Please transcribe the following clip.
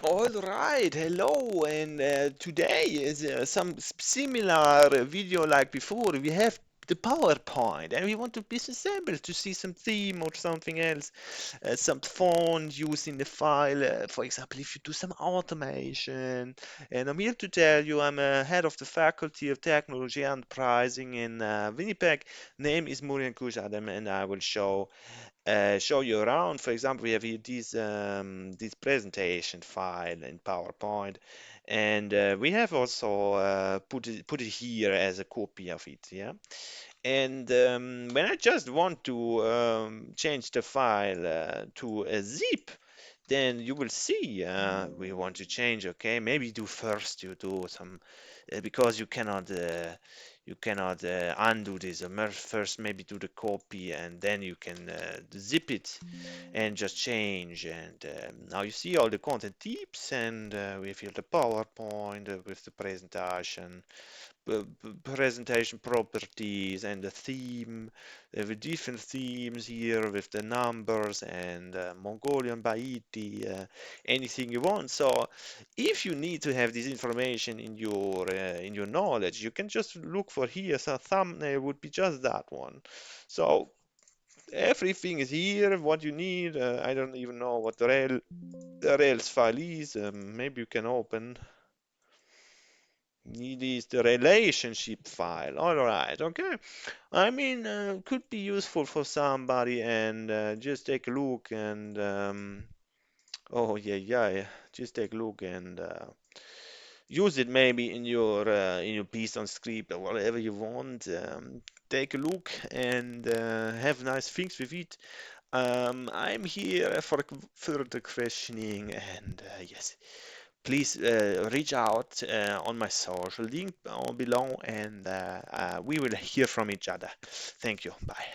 All right, hello, and today is some similar video like before. We have the PowerPoint, and we want to disassemble to see some theme or something else, some font used in the file. For example, if you do some automation. And I'm here to tell you I'm head of the Faculty of Technology and Pricing in Winnipeg. Name is Murian-Coush Addem, and I will show you around. For example, we have here this presentation file in PowerPoint, and we have also put it here as a copy of it. Yeah, and when I just want to change the file to a zip, then you will see we want to change. Okay, maybe do first you do some because you cannot undo this. First, maybe do the copy, and then you can zip it and just change. And now you see all the content tips, and we have here the PowerPoint with the presentation properties and the theme. There are different themes here with the numbers and Mongolian, Bahiti, anything you want. So if you need to have this information in your knowledge, you can just look for here. So thumbnail would be just that one. So everything is here. What you need. I don't even know what the Rails file is. Maybe you can open. It is the relationship file. All right, okay. I mean, could be useful for somebody, and just take a look and oh yeah, just take a look and use it maybe in your Python script or whatever you want. Take a look and have nice things with it. I'm here for further questioning, and yes, please reach out on my social link below, and we will hear from each other. Thank you. Bye.